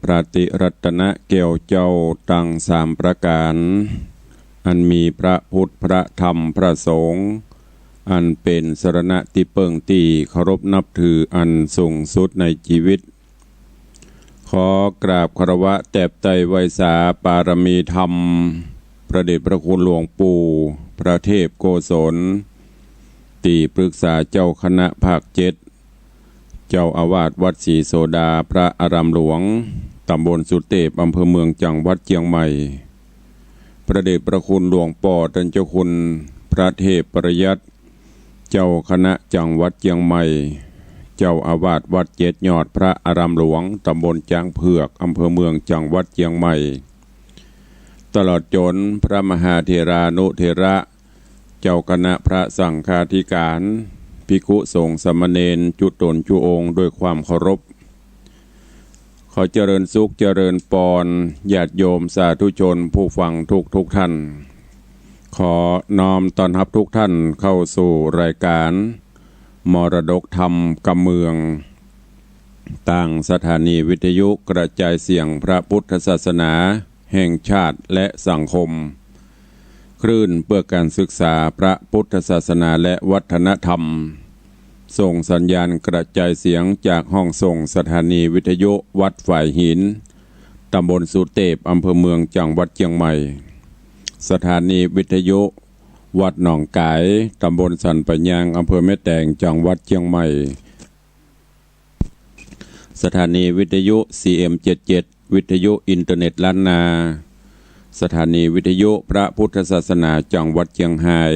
พระติรัตนเกี่ยวเจ้าตั้งสามประการอันมีพระพุทธพระธรรมพระสงฆ์อันเป็นสรณะที่เปิ่งตีเคารพนับถืออันสูงสุดในชีวิตขอกราบคารวะแตบไตรไวยสาปารมีธรรมพระเดชพระคุณหลวงปู่พระเทพโกศลตีปรึกษาเจ้าคณะภาค7เจ้าอาวาสวัดศรีโสดาพระอารามหลวงตำบลสุเทพอำเภอเมืองจังหวัดเชียงใหม่พระเดชพระคุณหลวงป่อท่านเจ้าคุณพระเทพประยัติเจ้าคณะจังหวัดเชียงใหม่เจ้าอาวาสวัดเจ็ดยอดพระอารามหลวงตำบลจางเผือกอำเภอเมืองจังหวัดเชียงใหม่ตลอดจนพระมหาเถรานุเถระเจ้าคณะพระสังฆาธิการภิกขุสงฆ์สามเณรจุตนจุองค์ด้วยความเคารพขอเจริญสุขเจริญปรญาติโยมสาธุชนผู้ฟังทุกท่านขอน้อมต้อนรับทุกท่านเข้าสู่รายการมรดกธรรมกำเมืองต่างสถานีวิทยุกระจายเสียงพระพุทธศาสนาแห่งชาติและสังคมคลื่นเพื่อการศึกษาพระพุทธศาสนาและวัฒนธรรมส่งสัญญาณกระจายเสียงจากห้องส่งสถานีวิทยุวัดฝ่ายหินตำบลสุเทพอำเภอเมืองจังหวัดเชียงใหม่สถานีวิทยุวัดหนองกายตำบลสันปะยางอำเภอแม่แตงจังหวัดเชียงใหม่สถานีวิทยุ CM77 วิทยุอินเทอร์เน็ตล้านนาสถานีวิทยุพระพุทธศาสนาจังหวัดเชียงราย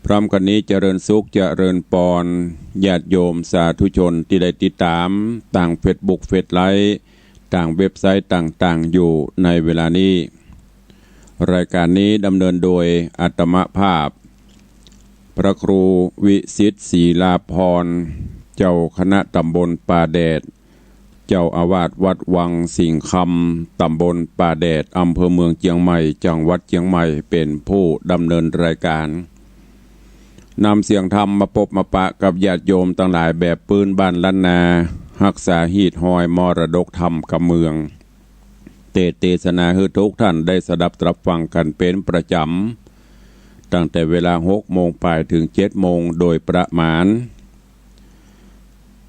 พร้อมกันนี้เจริญสุขเจริญปรญาติโยมสาธุชนที่ได้ติดตามต่างเฟซบุ๊กเฟซไลค์ต่างเว็บไซต์ต่างๆอยู่ในเวลานี้รายการนี้ดำเนินโดยอาตมภาพพระครูวิสิทธิ์ศรีลาภรณ์เจ้าคณะตำบลป่าแดดเจ้าอาวาสวัดวังสิงคำตำบลป่าแดดอำเภอเมืองเชียงใหม่จังหวัดเชียงใหม่เป็นผู้ดำเนินรายการนำเสียงธรรมมาพบมาปะกับญาติโยมต่างหลายแบบปืนบ้านล้านนารักษาหีดหอยมรดกธรรมกับเมืองเทศนาให้ทุกท่านได้สดับตรับฟังกันเป็นประจำตั้งแต่เวลา6 โมงไปถึง7 โมงโดยประมาณ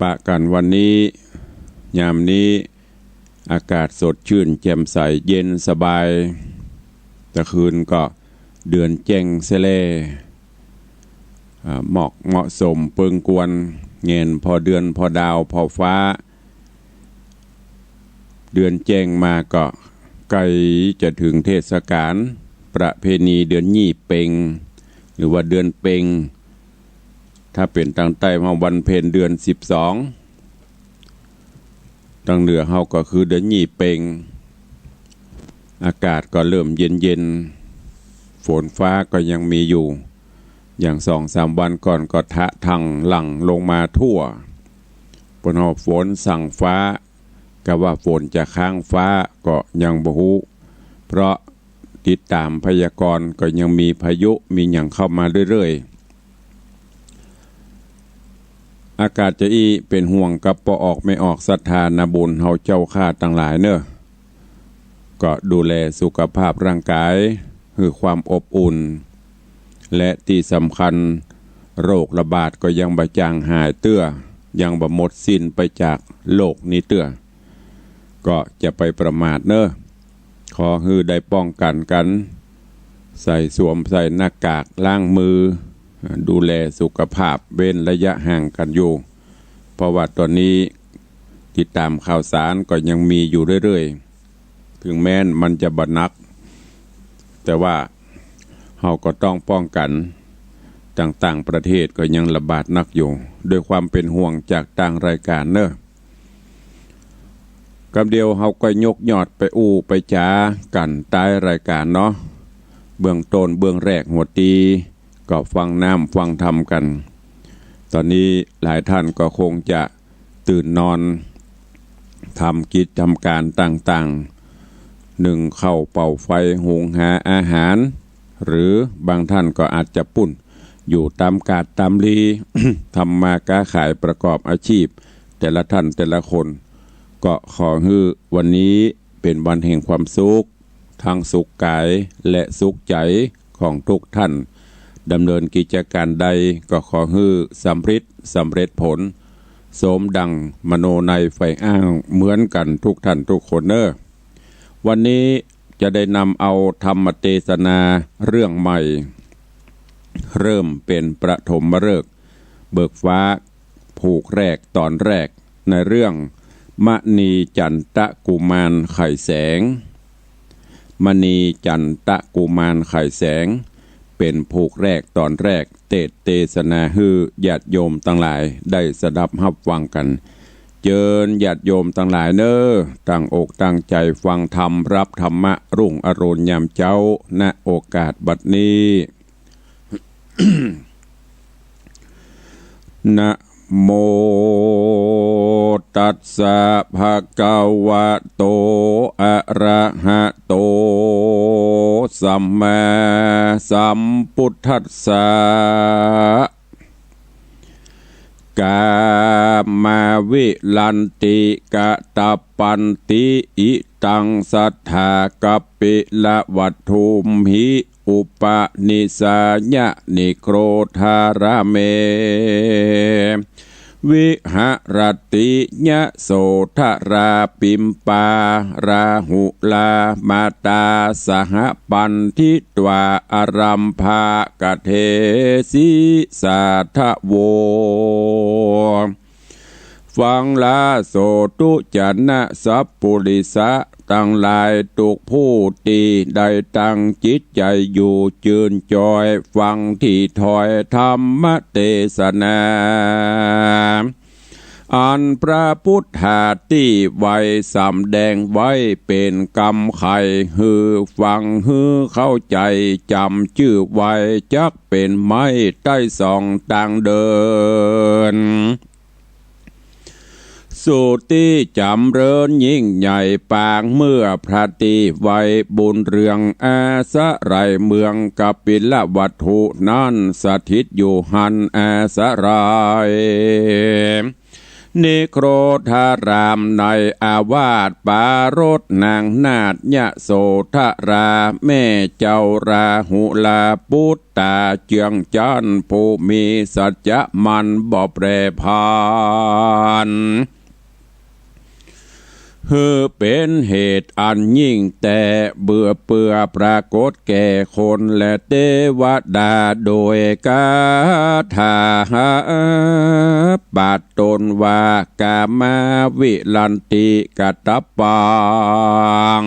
ปะกันวันนี้ยามนี้อากาศสดชื่นแจ่มใสเย็นสบายตะคืนก็เดือนแจ้งเสลเหมาะเหมาะสมเปิงกวนเงินพอเดือนพอดาวพอฟ้าเดือนแจ้งมาก็ใกล้จะถึงเทศกาลประเพณีเดือนยี่เพ็งหรือว่าเดือนเพ็งถ้าเป็นทางใต้มาวันเพ็ญเดือน12ทางเหนือเฮาก็คือเดือนยี่เพ็งอากาศก็เริ่มเย็นฝนฟ้าก็ยังมีอยู่อย่าง2-3 วันก่อนก็ทะทังหลั่งลงมาทั่วปนฝนสั่งฟ้าก็ว่าฝนจะค้างฟ้าก็ยังบ่ฮู้เพราะติดตามพยากรณ์ก็ยังมีพายุมีหยังเข้ามาเรื่อยๆอากาศจะเป็นห่วงกับบ่ออกไม่ออกศรัทธานาบุญเฮาเจ้าข้าทั้งหลายเนอะก็ดูแลสุขภาพร่างกายคือความอบอุ่นและที่สำคัญโรคระบาดก็ยังบ่จางหายเตื้อยังบ่หมดสิ้นไปจากโลกนี้เตื้อก็จะไปประมาทเนอะขอให้ได้ป้องกันใส่สวมใส่หน้ากากล้างมือดูแลสุขภาพเว้นระยะห่างกันอยู่เพราะว่าตอนนี้ติดตามข่าวสารก็ยังมีอยู่เรื่อยๆถึงแม้นมันจะบ่หนักแต่ว่าเราก็ต้องป้องกันต่างๆประเทศก็ยังระบาดหนักอยู่ด้วยความเป็นห่วงจากต่างรายการเนอะกำเดียวเราก็ยกยอดไปอู้ไปจ้ากันใต้รายการเนาะเบื้องต้นเบื้องแรกหัวตีก็ฟังน้ำฟังธรรมกันตอนนี้หลายท่านก็คงจะตื่นนอนทำกิจทำการต่างๆนึ่งข้าวเป่าไฟหุงหาอาหารหรือบางท่านก็อาจจะปุ่นอยู่ตามกาดตามลี ทำมาค้าขายประกอบอาชีพแต่ละท่านแต่ละคน ก็ขอให้วันนี้เป็นวันแห่งความสุขทั้งสุขกายและสุขใจของทุกท่านดำเนินกิจการใดก็ขอให้สำเร็จผลสมดังมโนในไฟอ้างเหมือนกันทุกท่านทุกคนเนอะวันนี้จะได้นำเอาธรรมเทศนาเรื่องใหม่เริ่มเป็นประถมฤกษ์เบิกฟ้าผูกแรกตอนแรกในเรื่องมณีจันตะกุมารไข่แสงมณีจันตะกุมารไข่แสงเป็นผูกแรกตอนแรกเทศนาฮือญาติโยมตั้งหลายได้สดับรับฟังกันเจิญญาติโยมตั้งหลายเนอตั้งอกตั้งใจฟังธรรมรับธรรมะรุ่งอรุณยามเจ้าณโอกาสบัดนี้ นะโมตัสสะภะคะวะโตอะระหะโตสัมมาสัมพุทธัสสะกามาวิลันติกะตะปันติอิตังสัทธากัปปิละวัตถุมหิอุปนิสายะนิโครธาระเมวิหรติยะโสทราปิมปาราหุลามาตาสหปันทิตวาอารัมภากเทสิสาทะโวฟังลาโสตุจันนะสัพปุริสะตั้งหลายตุกผู้ตีได้ตั้งจิตใจอยู่จืนจอยฟังที่ถอยธรรมเทศนาอันพระพุทธาที่ไว้สำแดงไว้เป็นกรรมไข่ฮือฟังฮือเข้าใจจำชื่อไว้จักเป็นไม้ใต้สองต่างเดินสุติจำเริญยิ่งใหญ่ปางเมื่อพระตีไว้บุญเรืองอาสะไรเมืองกัปปิลวัตถุนั้นสถิตอยู่หันอาสะไรนิโครธารามในอาวาสปารถนางนาฏยะโสธราแม่เจ้าราหุลาปุตตาเจืองจันผู้มีสัจจะมันบ่แปรพานเป็นเหตุอันยิ่งแต่เบื่อเปื่อปรากฏแก่คนและเทวดาโดยกาถาปาตตนว่ากามาวิลันติกตปัง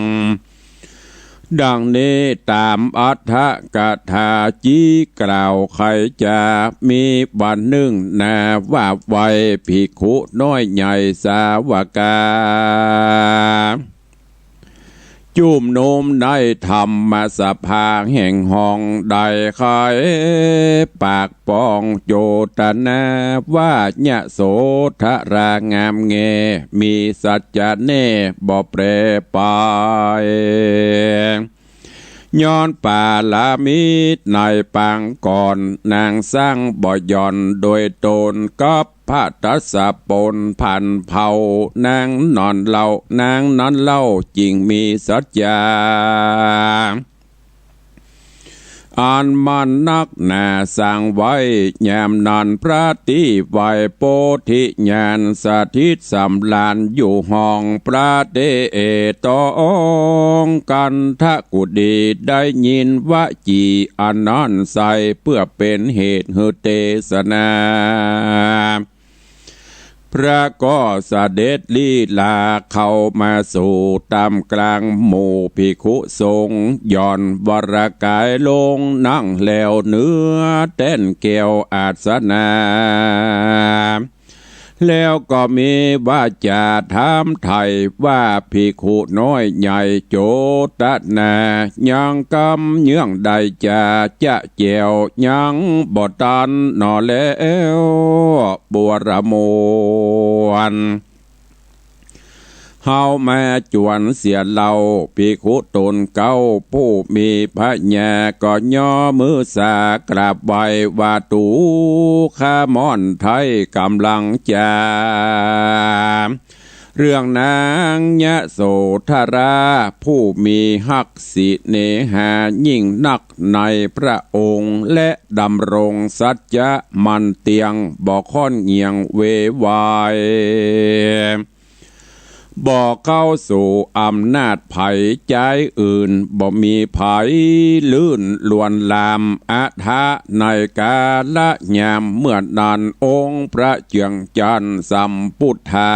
ดังนี้ตามอัฏฐกถาจีกล่าวใครจะมีวันหนึ่งนาว่าไว้ภิกขุน้อยใหญ่สาวกาจุ่มโนมได้ธรรมสภาแห่งห้องได้ใครปากปองโจตนาว่าญะโสธรางามเงมีสัจจะแน่บ่แปรไปย้อนป่าลามิตรในปางก่อนนางสร้างบ่ย่อนโดยตนกับพระทัสสะปนพันเผานางนอนเล่านางนั้นเล่าจริงมีสัจจาอันมันนักหนาสร้างไว้ยามนันพระที่ไหวโพธิญาณสถิตสำลานอยู่ห้องพระเดตองกันทะกุดีได้ยินวจีอันนั้นใสเพื่อเป็นเหตุให้เทศนาพระก็เสด็จลีลาเข้ามาสู่ตามกลางหมู่ภิกขุสงฆ์ย่อนวรกายลงนั่งแล้วเนื้อเต้นเกี่ยวอาสนาแล้วก็มีว่าจะถามไทยว่าภิกขุน้อยใหญ่โจตนายังกำเยื่องใดจะเจียวยังบ่ตันหนอแล้วบัวระมวนเฮามาจวนเสียเหล่าภิกขุตนเก้าผู้มีพระญาก็ย่อมือสากราบไหว้ว่าตูข้ามอนไทยกำลังจะ เรื่องนางยะโสธราผู้มีฮักสิเนหายิ่งนักในพระองค์และดำรงสัจจะมันเตียงบ่ค่อนเงียงเววายบ่เข้าสู่อำนาจไผใจอื่นบ่มีไผลื่นลวนลามอาทะในกาละยามเมื่อนานองค์พระเจียงจันทร์สัมพุทธา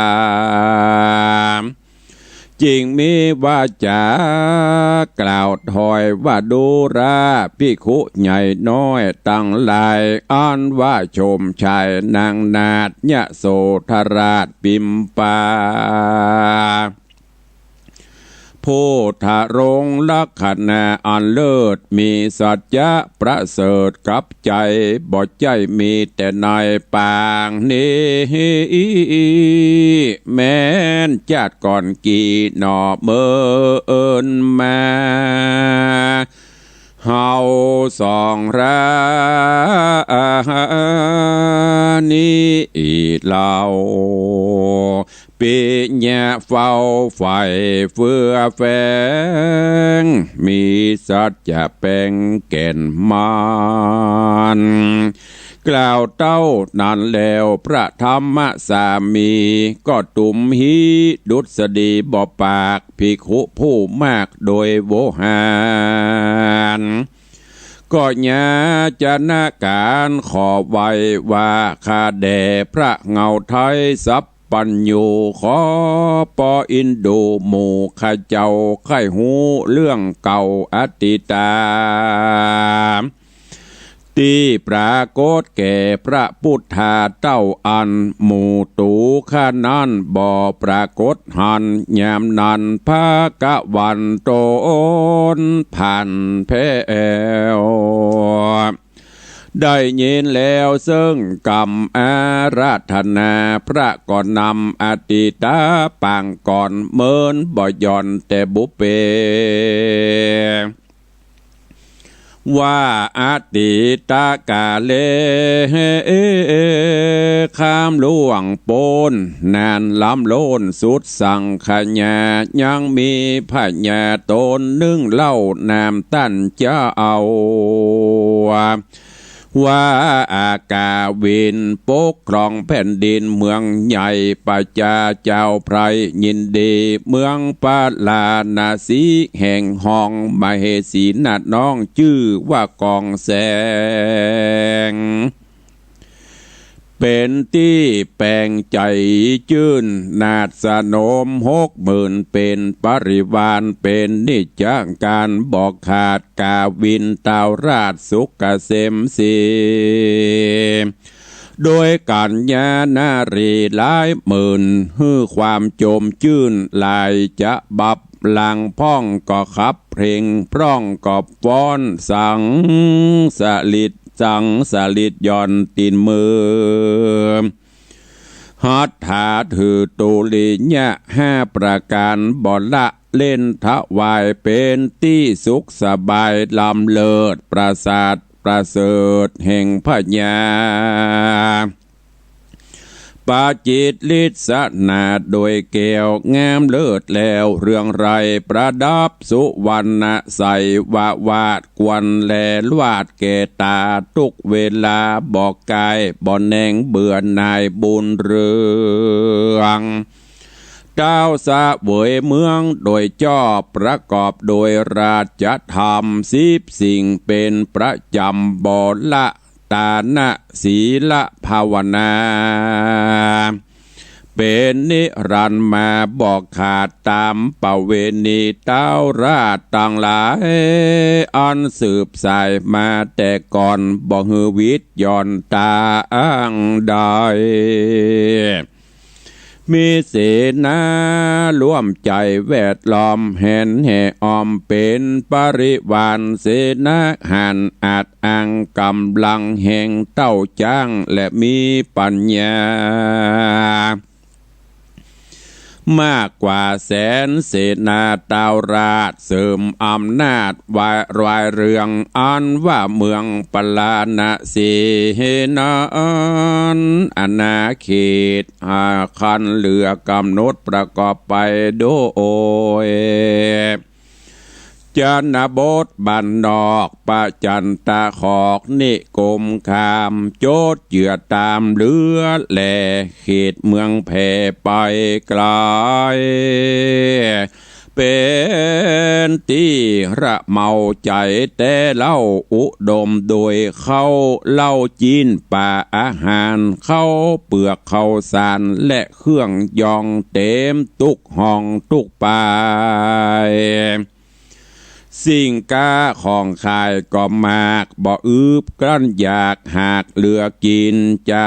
จริงมีว่าจากล่าวถอยว่าดูราภิกขุใหญ่น้อยตั้งหลายอ้อนว่าชมชายนางนาฏยะโสธราชปิมปาผู้ทะรงลักขณะอันเลิศมีสัจจะประเสริฐกับใจบ่ใจมีแต่ในปางนี้แม้นจาดก่อนกี่หน่อเมื่อมาเฮาสองรานี้เล่าปีแยเฝ้าไฟเฟื่อแฝงมีสัจจะแป่งแก่นมันกล่าวเต้านันแล้วพระธรรมสามีก็ตุมฮีดุษฎีบ่ปากภิกขุผู้มากโดยโวหารก็ญาจะนาการขอไว้ว่าข้าแด่พระเงาไทยสัพปัญญูขอปออินดูหมู่ข้าเจ้าไข้หูเรื่องเก่าอติตาที่ปรากฏแก่พระพุทธาเจ้าอันหมู่ตูข้านั้นบ่ปรากฏหันยามนั้นภากะวันโตนผ่านแพ้วได้ยินแล้วซึ่งกรรมอาราธนาพระก่อนนำอติตาปางก่อนเมินบ่ย่อนแต่บุเปว่าอติตากาเลข้ามล่วงโปนนานล้ำโลนสุดสั่งขญายังมีพญาตนนึ่งเล่านามตั้นจะเอาว่าอากาวินปกครองแผ่นดินเมืองใหญ่ประจาเจ้าไพรยินดีเมืองปาลานาสีแห่งห้องมเหสีนาดน้องชื่อว่ากองแสงเป็นที่แปลงใจจื่นนาดสนม60,000เป็นปริวารเป็นนิจการบอกขาดกาวินตาวราชสุกเกษมสีโดยการญานารีหลายหมื่นฮือความโจมจื่นลายจะบับลังพ่องก็ขับเพลงพร่องก็ฟ้อนสังสลิดสังสลิดย่อนตีนมือฮัตถาถือตุลิญะ5ประการบ่ละเล่นทวายเป็นที่สุขสบายลำเลิศปราสาทประเสริฐแห่งพญาปาจิตลิศนาโดยแก้วงามเลิศแล้วเรื่องไรประดับสุวรรณใสวาดกวนแลวาดแก่ตาทุกเวลาบอกกายบ่แนงเบื่อนายบุญเรืองเจ้าสะเวยเมืองโดยจอบประกอบโดยราชธรรม10สิ่งเป็นประจำบ่ละตานะศีลภาวนาเป็นนิรันดร์มาบอกขาดตามประเวณีเต้าราชต่างหลายอันสืบสายมาแต่ก่อนบ่ฮือวิทย์ย่อนตาอ้างได้มีเสนาร่วมใจแวดล้อมแห่นแห่ออมเป็นปริวารเสนาหันอาจอังกำลังแห่งเต้าจ้างและมีปัญญา มากกว่าแสนเสนาดาวราชเสริมอำนาจวายเรืองอันว่าเมืองปลาณสีนานอาณาเขตคันเหลือกำหนดประกอบไปโดยจันบทบันนอกปะจันตาขอกนิกรมคามโจดเหยื่อตามเรือแหล่เขตเมืองแผ่ไปไกลเป็นที่ระเมาใจแต่เล่าอุดมโดยเข้าเล่าจีนป่าอาหารเข้าเปลือกเข้าสารและเครื่องยองเต็มทุกห้องทุกป่ายสิ่งกาของขายก็มากบ่อึบกลั้นอยากหากเหลือกินจะ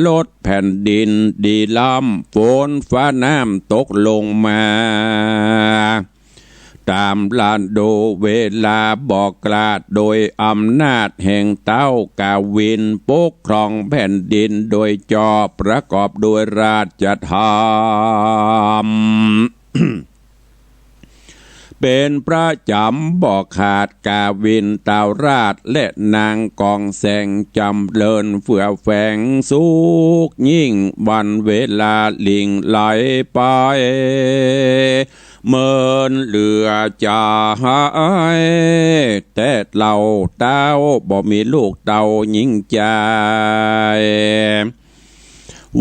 ลดแผ่นดินดีล้ำฝนฟ้าน้ำตกลงมาตามลานโดเวลาบอกกลาดโดยอำนาจแห่งเต้ากาวินปกครองแผ่นดินโดยจอประกอบโดยราชธรรม เป็นประจำบอกขาดกาวินตาวราชและนางกองแสงจำเลินเฟื่อแฝงสุกยิ่งวันเวลาลิงไหลไปเมินเหลือจะหายแต่เราเต้าบ่มีลูกเต้ายิ่งใจ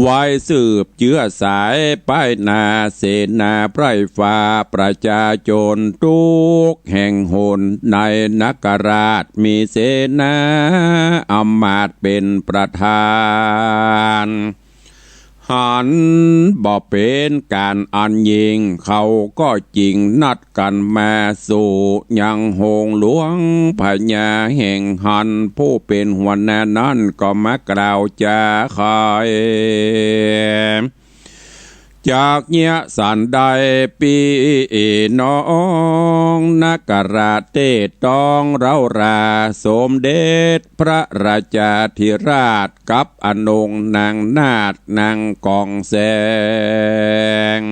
ไว้สืบเชื้อสายป้ายนาเสนาไพร่ฟ้าประชาชนทุกแห่งหนในนักราชมีเสนาอำมาตย์เป็นประธานหันบ่เป็นการอันยิงเขาก็จริงนัดกันมาสู่ยังหงหลวงพญาแห่งหันผู้เป็นหัวหน้านั้นก็มากล่าวจาขายจากเนียสันใดปีน้องนักราชเทศต้องเราราสมเด็จพระราชาธิราชกับอนงนางนาถนางกองแสง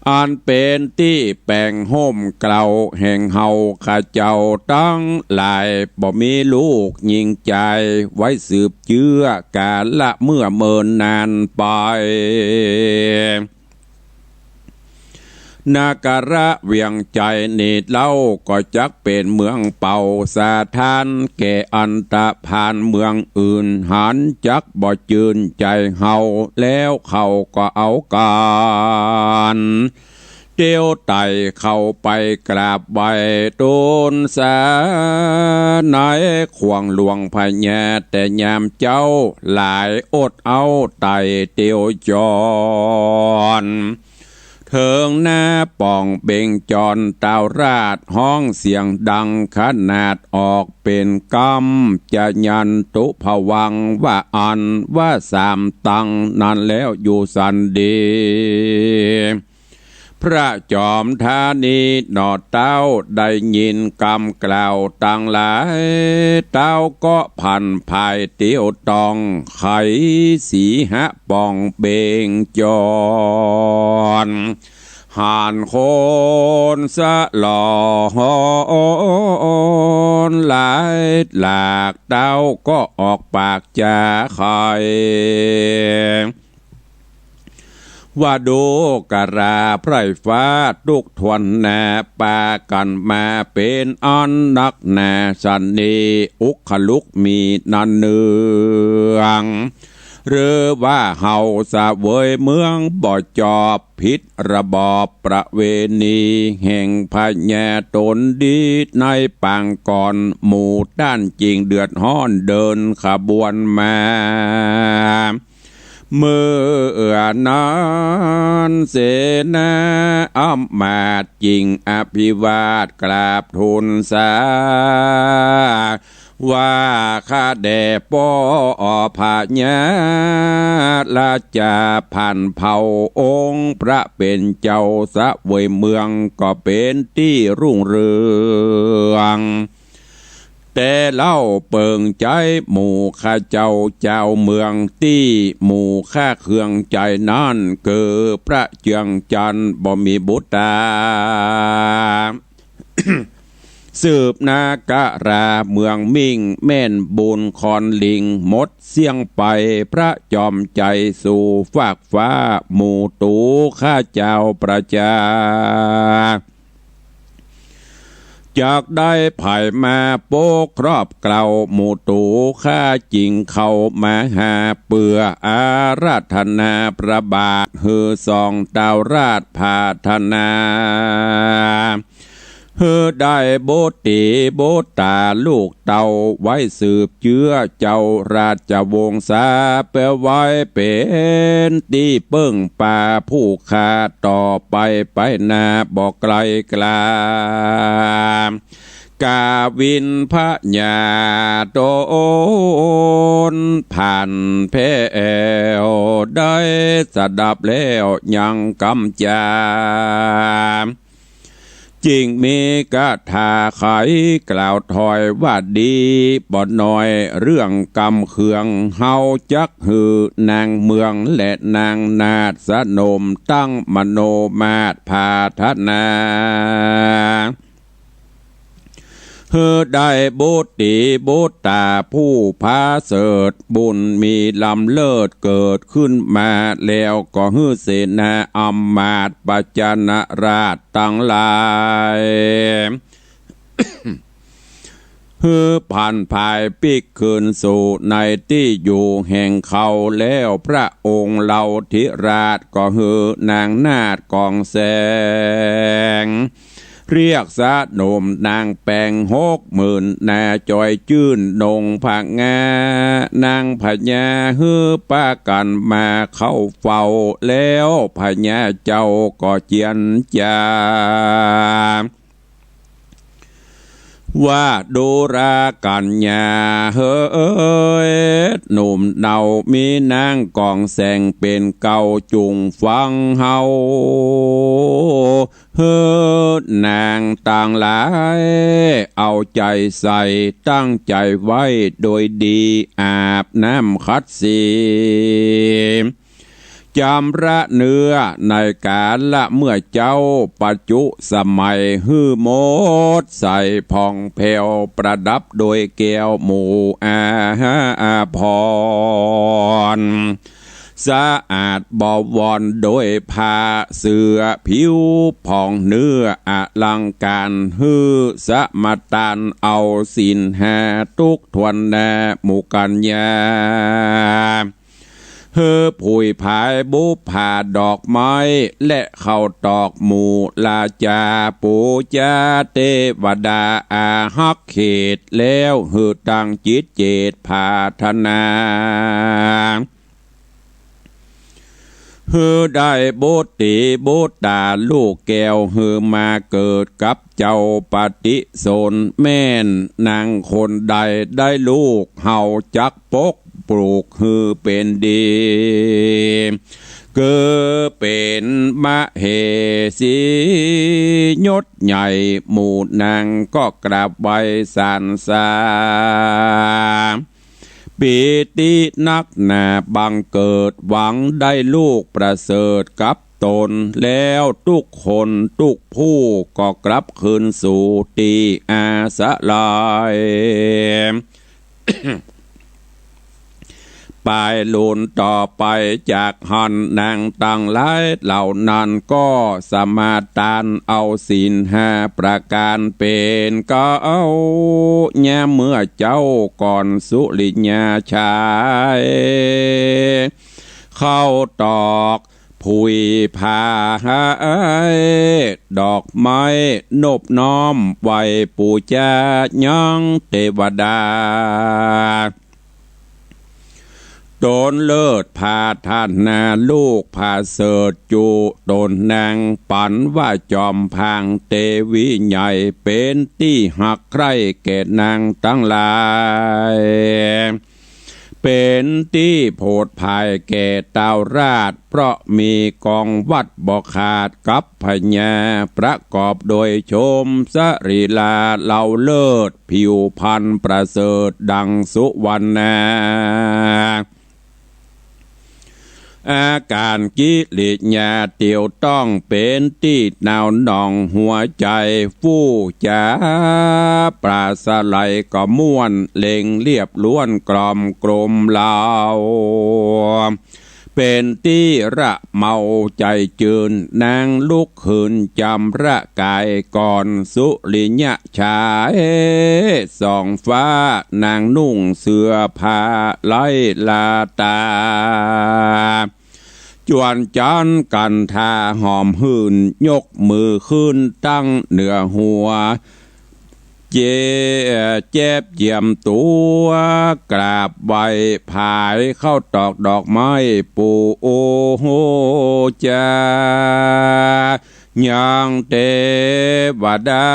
อันเป็นที่แปลงห่มเกลาแห่งเฮาข้าเจ้าตั้งหลายบ่มีลูกยิงใจไว้สืบเชื้อกาลละเมื่อเมินนานไปนาการะเวียงใจนิดเล่าก็จักเป็นเมืองเป่าสาทานแก่อันตะผ่านเมืองอื่นหันจักบ่จืนใจเฮาแล้วเขาก็เอาการเตียวไต่เข้าไปกราบไหว้ต้นสานายขวงหลวงพญาแต่ยามเจ้าหลายอดเอาไต่เตียวจรเถิงหน้าป่องเบ่งจรตาวราชห้องเสียงดังขนาดออกเป็นกำจะยันตุภวังว่าอันว่าสามตังนั้นแล้วอยู่สันดีพระจอมธานีหนอเต้าได้ยินคำกล่าวต่างหลายเต้าก็พันภายเตียวตองไขสีหะปองเบงจรหานโคนสะหลอนหลายหลากเต้าก็ออกปากจาไขว่าดูกราไพร่ฟ้าทุกทวนแน่ปากันมาเป็นอันนักแน่สันนีอุคลุกมีนันเนืองหรือว่าเฮาสะเวยเมืองบ่จอบพิษระบอบประเวณีแห่งพญาตนดีในปางก่อนหมู่ด้านจริงเดือดห้อนเดินขบวนมาเมื่อนานเสนาอำมาตย์จริงอภิวาทกราบทูลสาว่าข้าแด่ป่อพญาราชาพันเผ่าองค์พระเป็นเจ้าสะเวยเมืองก็เป็นที่รุ่งเรืองแ แต่เล่าเปิงใจหมู่ข้าเจ้าเมืองตี้หมู่ข้าเครื่องใจนั่นเกิดพระเจียงจันทร์บ่มีบุตร สืบนากะราเมืองมิ่งแม่นบุญคอนลิงมดเสียงไปพระจอมใจสู่ฟากฟ้าหมู่ตูข้าเจ้าประจาจากได้ไผ่มาโปกครอบเกล่าหมู่ตูข้าจริงเข้ามาหาเปื่ออาราธนาพระบาทเฮือสองดาวราชพาธนาเฮือได้โบตีโบตาลูกเต่าไว้สืบเชื้อเจ้าราชวงศาเปไว้เป็นตีเปิ้งป่าผู้ขาต่อไปนาบอกไกลกลากาวินพระญาโตนผ่านเพวได้สดับแล้วยังกำจาจริงมีกะทาไขกล่าวถอยว่าดีบ่น้อยเรื่องกำเคืองเฮาจักหือนางเมืองและนางนาฏสนมตั้งมโนมาตพาธนาเฮือได้บุตรีบุตตาผู้พาเสดบุญมีลำเลิศเกิดขึ้นมาแล้วก็ฮือเสนาอำมาตย์ปัจจนราชตั้งหลายฮือผ่านภายปิกคืนสู่ในที่อยู่แห่งเขาแล้วพระองค์เหล่าธิราชก็ฮือนางนาฏกองแสงเรียกสะหนุ่มนางแปง60,000นาจอยจื้นนงผักงานางพญาฮือป้ากันมาเข้าเฝ้าแล้วพญาเจ้าก็เจียนจาว่าดูรากัญญาเฮ้ยหนุ่มเนามีนางกองแสงเป็นเก่าจุงฟังเฮาเฮ้นางต่างหลายเอาใจใส่ตั้งใจไว้โดยดีอาบน้ำคัดสีจำระเนื้อในกาลละเมื่อเจ้าปัจจุสมัยฮือโมดใส่พองแผ่วประดับโดยแก้วหมู่อาพรสะอาดบวรโดยผ้าเสื้อผิวผ่องเนื้ออลังการฮือสะมาตานเอาสินหาทุกทวนแนหมู่กัญญาเฮือผุยผายบุผ่าดอกไม้และเข้าตอกหมู่ลาจาปูจาเทวดาอาฮักเขตแล้วฮือตั้งจิตเจตพาธนาฮือได้บุตรีบุตตาลูกแก้วฮือมาเกิดกับเจ้าปฏิสนแม่นนางคนใดได้ลูกเฮาจักปกปลูกฮือเป็นดีเกิดเป็นมะเหสียศใหญ่หมู่นางก็กราบไหว้สรรเสริญปีตินักหนาบังเกิดหวังได้ลูกประเสริฐกับตนแล้วทุกคนทุกผู้ก็กลับคืนสู่ตีอาสะลายปลายลุนต่อไปจากหันนางตั้งหลายเหล่านั้นก็สมาทานเอาศีล5ประการเป็นก็เอาแง่เมื่อเจ้าก่อนสุริญาชายเข้าตอกผุยผาดอกไม้นบน้อมไว้ปูจายังเทวดาโดนเลิศพาท่านนาลูกพาเสดจูโดนนางปันว่าจอมพางเตวิใหญ่เป็นที่หักใครแก่นางตั้งหลาย เป็นที่โผดภายแก่เต่าราชเพราะมีกองวัดบ่ขาดกับพญาประกอบโดยชมสรีลาเหล่าเลิศผิวพรรณประเสริฐดังสุวรรณาอาการกิริยาเตียวต้องเป็นที่หนาวหนองหัวใจฟู่จ๋าปราศไลก็ม่วนเล่งเรียบล้วนกล่อมกลมเหลาเป็นที่ระเมาใจจืนนางลุกขืนจำระกายก่อนสุริยะชายส่องฟ้านางนุ่งเสื้อผ้าไล่ลาตาจวนจันกันทาหอมหื่นยกมือขึ้นตั้งเหนือหัวเจ็บเยี่ยมตัวกราบใบผายเข้าตอกดอกไม้ปูโอโหจายังเทวดา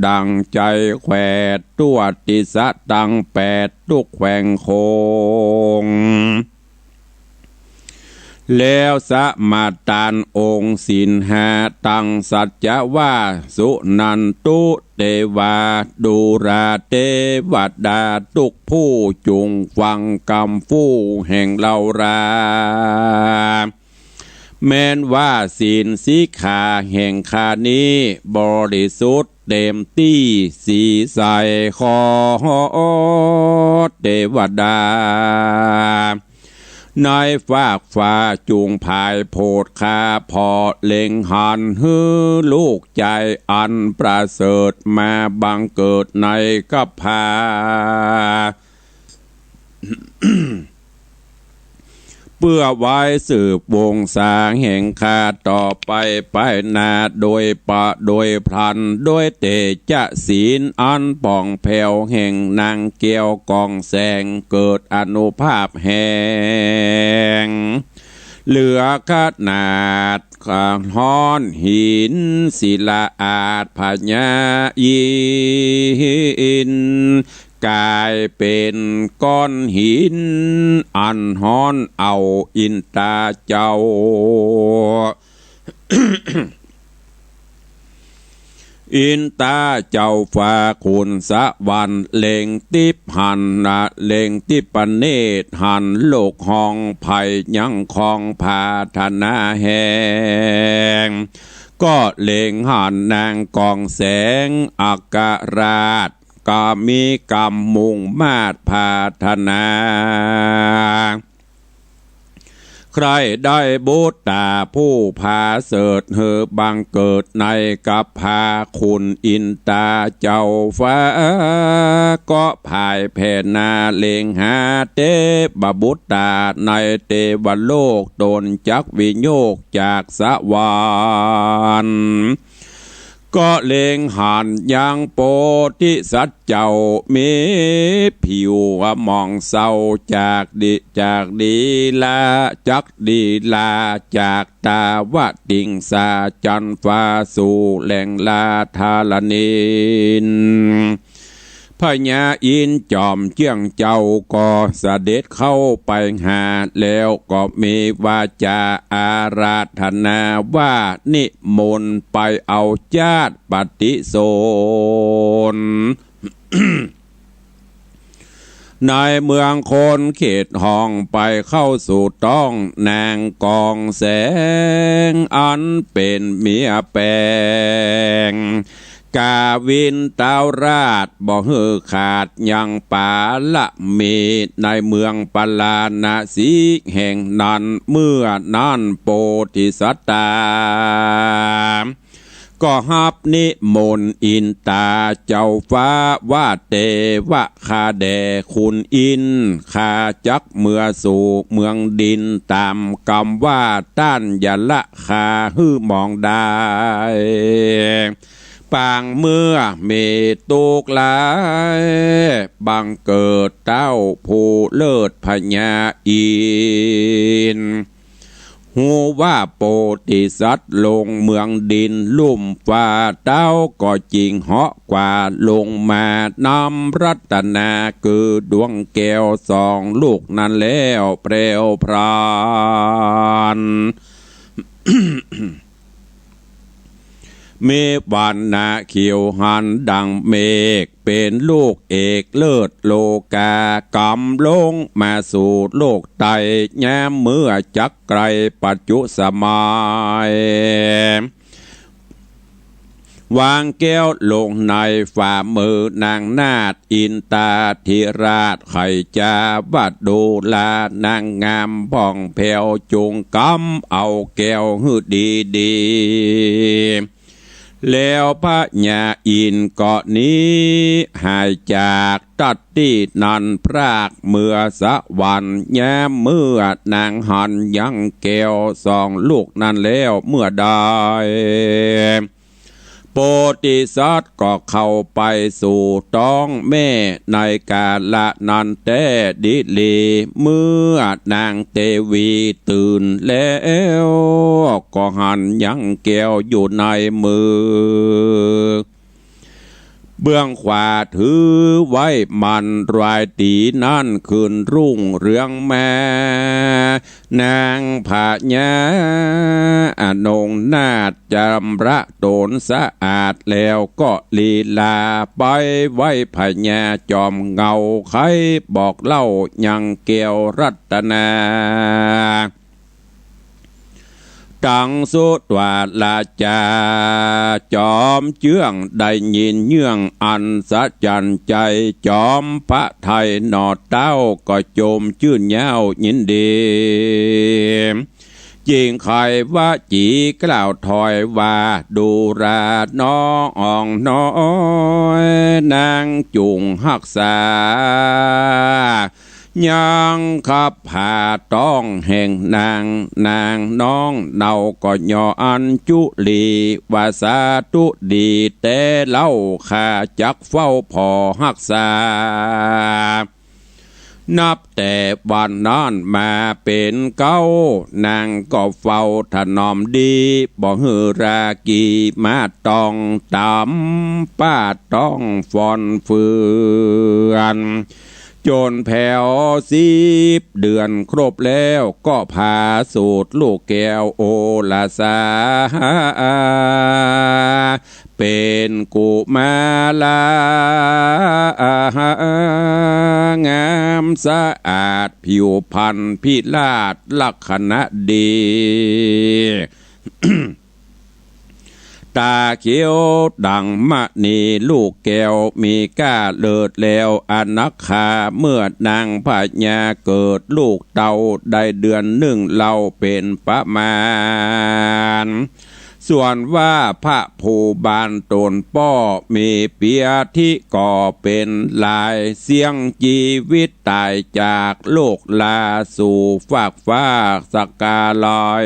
ดังใจแขวดตัวติสะตังแปดทุกแขวงโคงแล้วสมาตานองค์ศีลหาตังสัจจะว่าสุนันตุเทวาดูราเทวดาทุกผู้จุงฟังกำฟู่แห่งเราราแม้นว่าศีลสิกขาแห่งคานี้บริสุทธิ์เต็มที่สีใสขอเทวดาในฝากฟ้าจูงภายโพดคาพอเล็งหันฮือลูกใจอันประเสริฐมาบังเกิดในกัปพา เพื่อไว้สืบวงศาแห่งคาต่อไปนาโดยพลันโดยเตจะศีลอันป่องแผ่วแห่งนางเกียวกองแสงเกิดอนุภาพแห่งเหลือขนาดห้อนหินศิลาอาจพญายินกลายเป็นก้อนหินอันฮ้อนเอาอินตาเจ้า อินตาเจ้าฟ้าคุณสะวันเล่งติบหันนะเล่งติปเนตหันโลกห้องภัยยังคองพาธนาแหงก็เล่งหันนางกองแสงอาการาชก็มีกรรมมุ่งมาดพาธนาใครได้บุตรตาผู้พาเสดเฮอบังเกิดในกับพาคุณอินตาเจ้าฟ้าก็ภายแผ่นาเลงหาเทพบุตรตาในเทวโลกตนจักวิโยกจากสวรรค์ก็เลงหันยังโปธิสัตว์เจ้ามีผิวมองเศร้าจากดีลาจักดีลาจากตาวะติงสาจันฟ้าสู่แหล่งลาธาลนินพญาอินจอมเจียงเจ้าก็เสด็จเข้าไปหาแล้วก็มีวาจาอาราธนาว่านิมนต์ไปเอาญาติปฏิโสน ในเมืองคนเขตห้องไปเข้าสู่ต้องนางกองแสงอันเป็นเมียแปงกาวินเต้าราชบ่เฮือขาดยังป่าละมีในเมืองปลานาสีแห่งนั้นเมื่อนั้นโปธิสัตตาก็ฮับนิมนต์อินตาเจ้าฟ้าว่าเตวะคาแดคุณอินคาจักเมื่อสู่เมืองดินตามกำว่าต้านยันละคาฮื้อมองได้ปางเมื่อเมตุกลายบังเกิดเต้าผู้เลิศพญาอิน หูว่าโปติสัตว์ลงเมืองดินลุ่มฟ้าเต้าก็จริงเหาะกว่าลงมานำรัตนาคือดวงแก้วสองลูกนั้นแล้วเปลวพราน เมฆบานนาเขียวหันดังเมฆเป็นลูกเอกเลิศโลกากำลงมาสู่โลกไตแย้มเมื่อจักไกลปัจจุสมัยวางแก้วลงในฝ่ามือนางนาฏอินตาธิราชไขจาวัดดูลานางงามผ่องแผ้วจุงกำเอาแก้วหืดดีแล้วพระญาอินเกาะนี้หายจากตัดที่นันพรากเมื่อสะวันแย้มเมื่อนางหันยังแก้วสองลูกนั้นแล้วเมื่อใดโปติสัตว์ก็เข้าไปสู่ท้องแม่ในกาละนันแต่ดิลีเมื่อนางเทวีตื่นแล้วก็หันยังแก้วอยู่ในมือเบื้องขวาถือไว้มันรายตีนั่นคืนรุ่งเรืองแม่นางผาญาอนงนาฏจำระโตนสะอาดแล้วก็ลีลาไปไว้พญาจอมเงาไขบอกเล่ายังเกี่ยวรัตนาตังสุตวาลาจาจอมเจื้องได้ยินเยื่องอันสะจันใจจอมพระไทยหนอดเต้าก็โจมชื่นเย้ายินดีจิงใครว่าจีกล่าวถอยว่าดูราน้องอ่องน้อยนางจุงหักษายังขับผ่าต้องแห่งนางน้องเนาก็ย่ออันจุลีว่าสาตุดีแต่เล่าข้าจักเฝ้าพอหักษานับแต่วันนั้นมาเป็นเก้านางก็เฝ้าถนอมดีบ่ฮือรากีมาต้องตำป้าต้องฟอนเฟือนจนแผ่ว10 เดือนครบแล้วก็พาสูตรลูกแก้วโอลาสาเป็นกุมาลางามสะอาดผิวพรรณพิลาศลักษณะดี ตาเขียวดังมะนีลูกแก้วมีก้าเลิศแล้วอนักขาเมื่อนางพญาเกิดลูกเต่าได้เดือนหนึ่งเราเป็นประมาณส่วนว่าพระภูบาลตนป้อมีเปียที่ก่อเป็นลายเสียงชีวิตตายจากโลกลาสู่ฟากฟ้าสกาลอย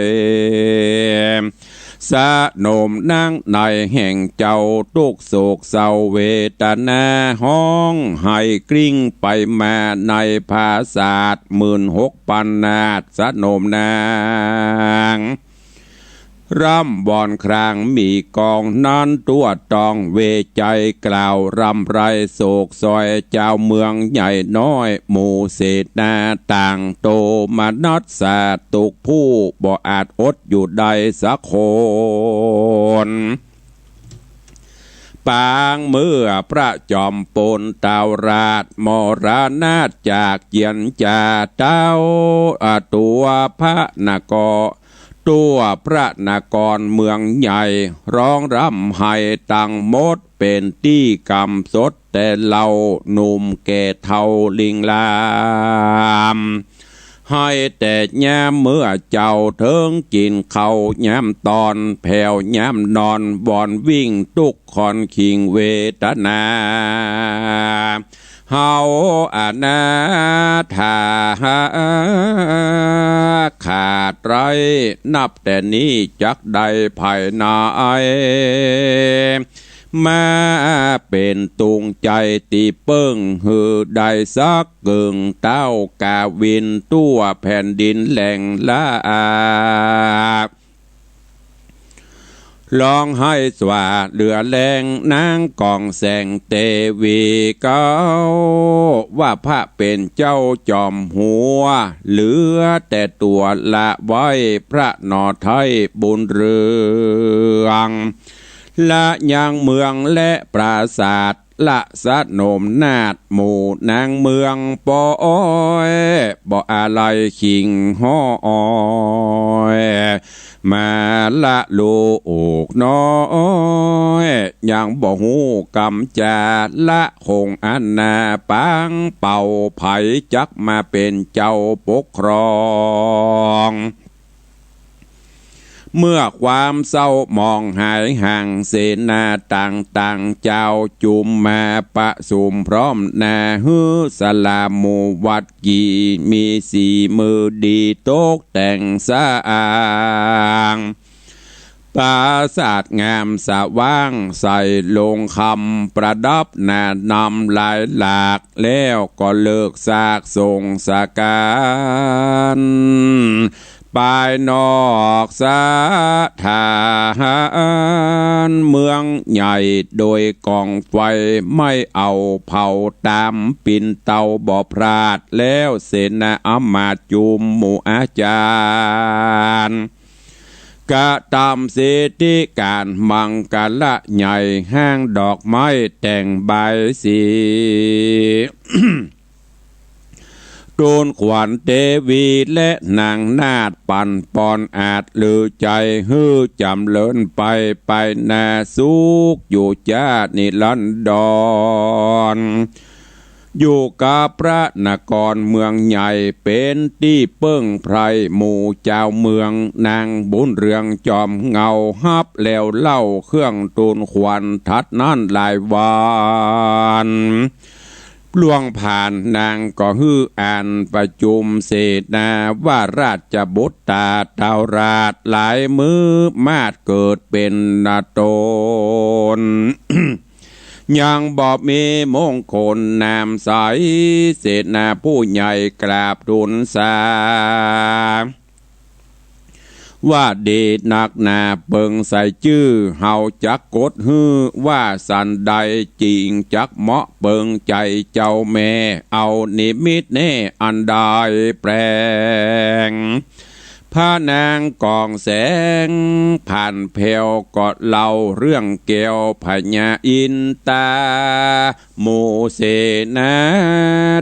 สะโนมนั่งในแห่งเจ้าทุกโศกเศร้าเวทนาห้องให้กลิ้งไปมาในภาษาท16,000 นาฏสะโนมนางร่ำบอนครางมีกองนั้นตัวตองเวใจกล่าวรำไรโศกซอยเจ้าเมืองใหญ่น้อยหมู่เศษนาต่างโตมานัดสาตุกผู้บ่อาจอดอยู่ใดสักคนปางเมื่อพระจอมปนตาวราชมรณะจากเจียนจ่าเต้าตัวพระนกตัวพระนครเมืองใหญ่ร้องรำไห้ตั้งมดเป็นที่กำสดแต่เราหนุ่มแก่เท่าลิงลามให้แต่ยามเมื่อเจ้าเทิงกินเขายามตอนแผ่วยามนอนบ่อนวิ่งตุกคอนคิงเวทนาเฮาอนาถาขาดไรนับแต่นี้จักใดภายใน มาเป็นตุงใจตีเปิ้งหือได้สักเกิงเต้ากาวินตัวแผ่นดินแหล่งละอาลองให้สว่าเหลือแรงนางกองแสงเตวีเก้าว่าพระเป็นเจ้าจอมหัวเหลือแต่ตัวละไว้พระนอไทยบุญเรืองละยังเมืองและปราศาสตร์ละสะโนมนาดหมู่นางเมืองปอยบ่อะไรขิงห่อยมาละโลโอกน้อยยังบ่หูกำจาละคงอันนาปังเป่าไผจักมาเป็นเจ้าปกครองเมื่อความเศร้ามองหายห่างเสนาต่างเจ้าจุมมาปะสุมพร้อมนาฮือสลามูวัดกีมีสีมือดีตกแต่งสะอางปราสาทงามสว่างใส่ลงคำประดับนานำหลายหลากแล้วก็เลิกซากส่งสาการปลายนอกสาธารเมืองใหญ่โดยกองไฟไม่เอาเผาตามปิ่นเตาบ่พลาดแล้วเสนาอมาตย์จุมหมู่อาจารย์กะตามเศรษฐิการมังกะละใหญ่ห้างดอกไม้แต่งใบสี โดนขวัญเทวีและนางนาฏปั่นปอนอาจลือใจฮื้อจำเลินไปนาสุกอยู่จ้านิรันดรอยู่กับพระนครเมืองใหญ่เป็นที่เปิ้งไพรหมู่เจ้าเมืองนางบุญเรืองจอมเงาฮับแล้วเล่าเครื่องตูนขวัญทัดนั่นหลายวานล่วงผ่านนางก็ฮืออ่านประชุมเสนาว่าราชบุตรตาเต่าราชหลายมือมาดเกิดเป็นนาตน ยังบอกมีมงคลนามใสเสนาผู้ใหญ่กราบทูลสาว่าเดชนักหนาเปิงใส่ชื่อเฮาจักกดฮือว่าสันใดจริงจักเหมาะเปิงใจเจ้าแม่เอานิมิตแน่อันใดแปลงพระนางกองแสงผ่านเพวก็เล่าเรื่องเกี่ยวพญาอินตาโมเสนา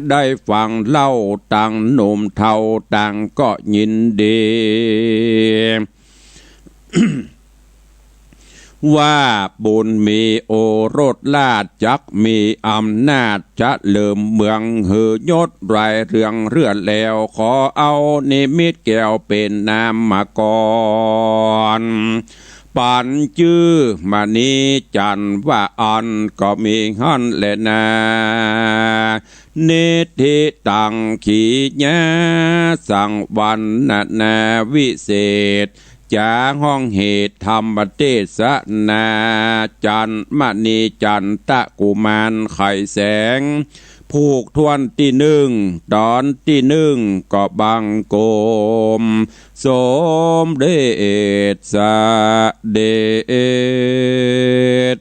ได้ฟังเล่าต่างหนุ่มเท่าต่างก็ยินดี ว่าบุญมีโอรสลาดจักมีอำนาจจะเลิมเมืองหือยศไรเรื่องเรื่อแล้วขอเอานิมิตแก้วเป็นนามมาก่อนปันชื่อมานีจันว่าอันก็มีหันและนาเนธิตังขีญาสังวันนาวิเศษจาห้องเหตุธรรมเทศนาจันมณีจันตะกุมารไข่แสงผูกทวนที่หนึ่งตอนที่หนึ่งก็บังโกมสมเดชสะเดช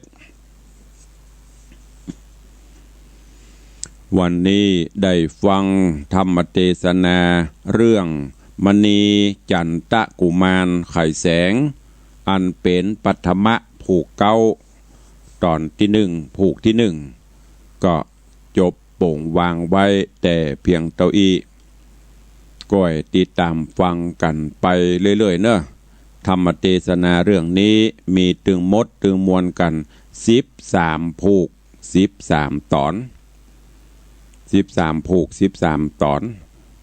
วันนี้ได้ฟังธรรมเทศนาเรื่องมณีจันตะกุมารไข่แสงอันเป็นปัทมะผูกเก้าตอนที่หนึ่งผูกที่หนึ่งก็จบโป่งวางไว้แต่เพียงเต้าอี้ก้อยติดตามฟังกันไปเรื่อยๆเนอะธรรมเทศนาเรื่องนี้มีตึงมดตึงมวลกัน13ผูก13ตอน13ผูก13ตอน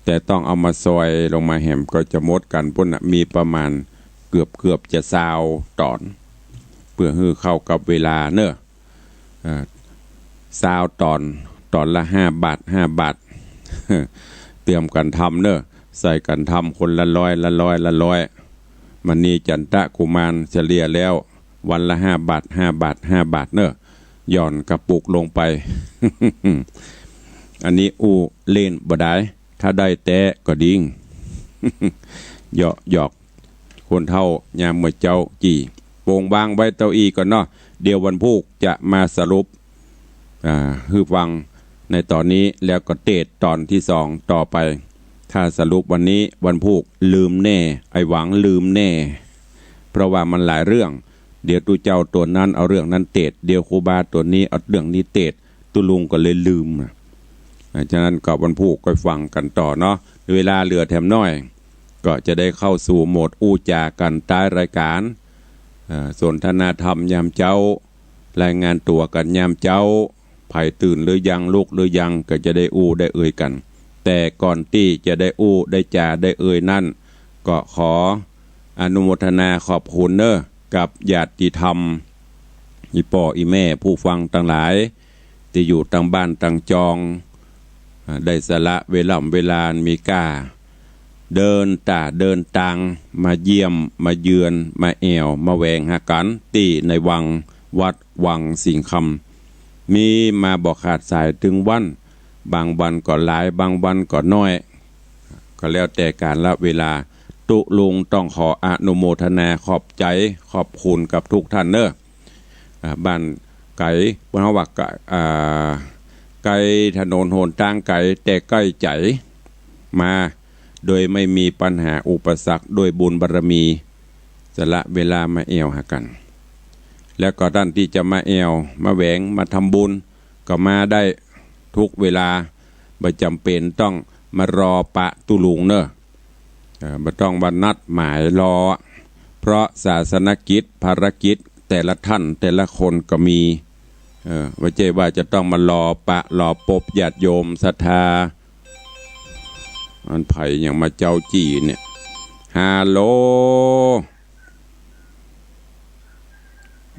แต่ต้องเอามาซอยลงมาแหมก็จะมดกันพุ่นมีประมาณเกือบจะ20ตอนเพื่อให้เข้ากับเวลาเนอะ20ตอนละ5 บาท5 บาท เตรียมกันทำเนอะใส่กันทำคนละร้อยมันนี่จันทะกุมารเฉลี่ยแล้ววันละ5 บาท5 บาท5 บาทเนอะ หย่อนกระปุกลงไป อันนี้อูเล่นบ่ได้ถ้าได้แต่ก็ดิ้ง หยอกคนเท่ายามเมื่อเจ้าจีโป่งวางไว้เต้าอี้ก่อนเนาะเดี๋ยววันพุธจะมาสรุปฮือฟังในตอนนี้แล้วก็เตดตอนที่สองต่อไปถ้าสรุปวันนี้วันพุธลืมแน่ไอหวังลืมแน่เพราะว่ามันหลายเรื่องเดี๋ยวตุเจ้าตัวนั้นเอาเรื่องนั้นเตดเดี๋ยวครูบาตัวนี้เอาเรื่องนี้เตดตุลุงก็เลยลืมฉะนั้นก็วันพุธก็ฟังกันต่อเนาะเวลาเหลือแถมน้อยก็จะได้เข้าสู่โหมดอู้จากันใต้รายการสนทนาธรรมยามเจ้ารายงานตัวกันยามเจ้าไผ่ตื่นหรือยังลูกหรือยังก็จะได้อู้ได้เอ่ยกันแต่ก่อนที่จะได้อู้ได้จาได้เอ่ยนั่นก็ขออนุโมทนาขอบคุณเนอะกับญาติธรรมอีป่ออีแม่ผู้ฟังทั้งหลายที่อยู่ตั้งบ้านตั้งจองได้สละเวลามีก้าเดินตังมาเยี่ยมมาเยือนมาแอวมาแหวงหากันตีในวังวัดวังสิงคำมีมาบอกขาดสายถึงวันบางวันก็หลายบางวันก็น้อยก็แล้วแต่การละเวลาตุลุงต้องขออนุโมทนาขอบใจขอบคุณกับทุกท่านเนอะบ้านไก่บนหวักไก่ถนนโหนทางไก่แต่ใกล้ใจมาโดยไม่มีปัญหาอุปสรรคโดยบุญบารมีสละเวลามาแอวหากันแล้วก็ท่านที่จะมาแอวมาแหวงมาทำบุญก็มาได้ทุกเวลาไม่จำเป็นต้องมารอปะตุลุงเนอะไม่ต้องวันนัดหมายรอเพราะศาสนกิจภารกิจแต่ละท่านแต่ละคนก็มีไม่ใช่ว่าจะต้องมารอปะรอปบญาติโยมศรัทธาอันไผ่อย่างมาเจ้าจีเนี่ยฮัลโหล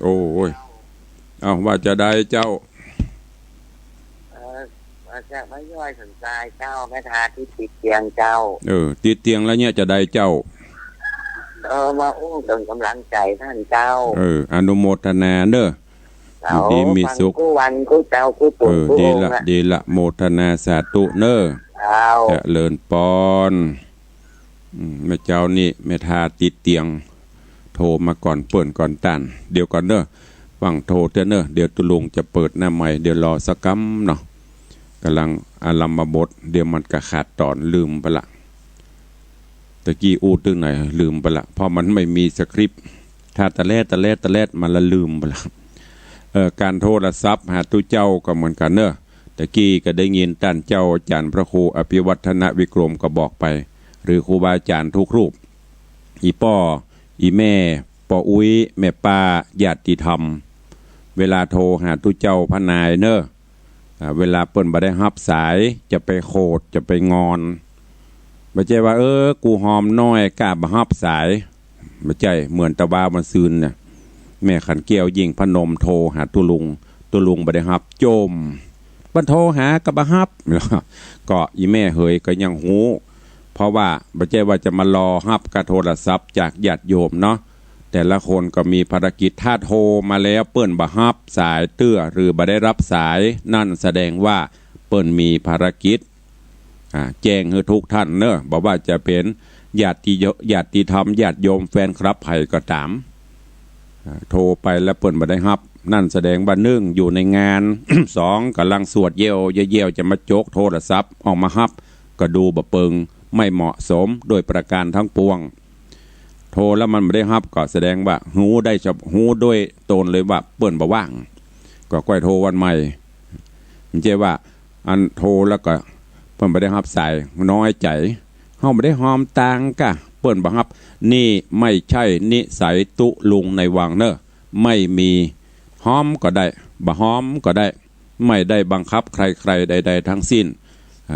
โอ้ยเอาว่าจะได้เจ้าจะไม่ย่อยสนใจเจ้าแม่ทาที่ติดเตียงเจ้าติดเตียงแล้วเนี่ยจะได้เจ้ามาอู้ดึงกำลังใจท่านเจ้าอนุโมทนาเนอะดีมีสุขกู้วันกู้เจ้ากู้ปู่กู้ดีละโมทนาสาธุเนอะจะเลินปอนแม่เจ้านี่แม่ทาติดเตียงโทรมาก่อนเปิดก่อนตันเดี๋ยวก่อนเนอะฟังโทรเถอะเนอะเดี๋ยวตุลุงจะเปิดหน้าใหม่เดี๋ยวรอสักกัมเนาะกำลังอารัมมาบทเดี๋ยวมันกระขาดตอนลืมไปละตะกี้อูตึงไหนลืมไปละเพราะมันไม่มีสคริปต์ถ้าตะแลดมันละลืมไปละการโทรศัพท์หาตู้เจ้าก็เหมือนกันเนอะตะกี้ก็ได้ยินท่านเจ้าอาจารย์พระครูอภิวัฒนวิกรมก็บอกไปหรือครูบาอาจารย์ทุกรูปอีป้ออีแม่ป้ออุ้ยแม่ป้าญาติธรรมเวลาโทรหาตู้เจ้าพนายเนอะเวลาเปิ้นบ่ได้รับสายจะไปโคดจะไปงอนไม่ใช่ว่ากูหอมน้อยกล้าบ่รับสายไม่ใช่เหมือนตะบ้ามันซืนเนี่ยแม่ขันเกี้ยวยิงพนมโทรหาตุลุงบ่ได้รับโจมบันโทรหากับบ่รับก็อีแม่เหยก็ยังหูเพราะว่าไม่ใช่ว่าจะมารอรับการโทรศัพท์จากญาติโยมเนาะแต่ละคนก็มีภารกิจถ้าโทรมาแล้วเปิ้นบ่รับสายเตื้อหรือบ่ได้รับสายนั่นแสดงว่าเปิ้นมีภารกิจแจ้งให้ทุกท่านเนอะบอกว่าจะเป็นญาติธรรมญาติโยมแฟนครับไผ่ก็ตามโทรไปแล้วเปิ้นบ่ได้รับนั่นแสดงว่า1อยู่ในงาน 2กำลังสวดเยี่ยวจะมาโจกโทรศัพท์ออกมารับก็ดูบ่เปิงไม่เหมาะสมโดยประการทั้งปวงโทรแล้วมันไม่ได้รับก็แสดงว่าหูได้จับหูด้วยตนเลยว่าเปิ้นบ่ว่างก็ค่อยโทรวันใหม่ไม่ใช่ว่าอันโทรแล้วก็เปิ้นบ่ได้รับสายน้อยใจเฮาบ่ได้หอมตางกะเปิ้นบ่รับนี่ไม่ใช่นิสัยตุลุงในวังเนอะไม่มีหอมก็ได้บ่หอมก็ได้ไม่ได้บังคับใครๆใดๆทั้งสิ้น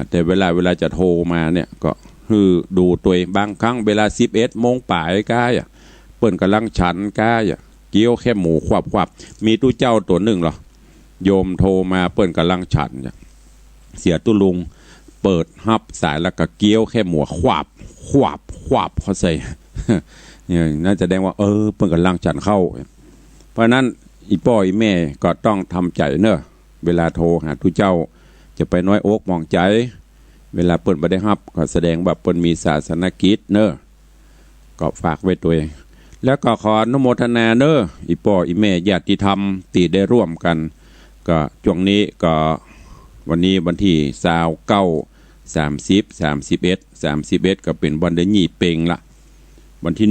แต่เวลาจะโทรมาเนี่ยก็คือดูตัวบางครั้งเวลา11 โมงป่ายก้ายเปิ้นกำลังฉันก้ายเกี๊ยวแค่หมูควับมีตู้เจ้าตัวหนึ่งหรอโยมโทรมาเปิ้นกำลังฉันเสียตุลุงเปิดฮับสายแล้วก็เกี๊ยวแค่หมูควับเขาใส่เนี่ยน่าจะแสดงว่าเปิ้นกำลังฉันเข้าเพราะนั้น อีป้ออีแม่ก็ต้องทำใจเนอะเวลาโทรหาทุเจ้าจะไปน้อยอกมองใจเวลาเปิ้นบ่ได้รับก็แสดงว่าเปิ้นมีศาสนกิจเนอะก็ฝากไว้ตัวเองแล้วก็ขออนุโมทนาเนอะอีป้ออีแม่ญาติธรรมที่ได้ร่วมกันก็ช่วงนี้ก็วันนี้วันที่29 30 31ก็เป็นวันเดือนยี่เปงละวันที่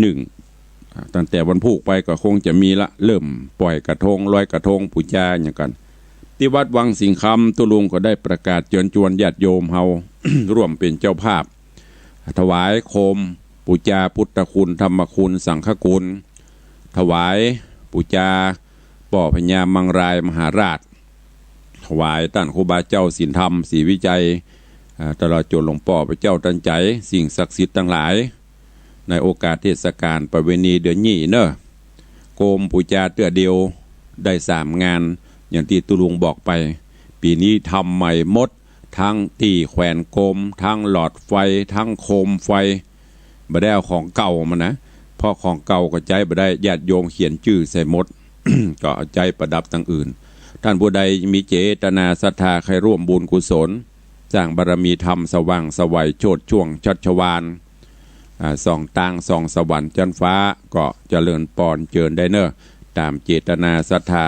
1ตั้งแต่วันพุธไปก็คงจะมีละเริ่มปล่อยกระทงลอยกระทงปูชาอย่างกันที่วัดวังสิงคำตุลุงก็ได้ประกาศเชิญชวนญาติโยมเฮา ร่วมเป็นเจ้าภาพถวายโคมปูชาพุทธคุณธรรมคุณสังฆคุณถวายปูชาป่อพญามังรายมหาราชถวายท่านครูบาเจ้าศีลธรรมศรีวิจัยตลอดจนหลวงพ่อพระเจ้าตันใจสิ่งศักดิ์สิทธิ์ทั้งหลายในโอกาสเทศกาลประเวณีเดือนยี่เนอะโกมปูชาเตื้อเดียวได้3 งานอย่างที่ตุลุงบอกไปปีนี้ทำใหม่หมดทั้งที่แขวนโกมทั้งหลอดไฟทั้งโคมไฟบ่ได้เอาของเก่ามานะเพราะของเก่าก็ใจบ่ได้ญาติโยมเขียนชื่อใส่หมด ก็เอาใจประดับต่างอื่นท่านผู้ใดมีเจตนาศรัทธาใครร่วมบุญกุศลสร้างบารมีธรรมสว่างสวัยโชติช่วงชัชวาลส่องตางส่องสวรรค์จันฟ้าก็เจริญปอนเจิญได้เนอะตามเจตนาศรัทธา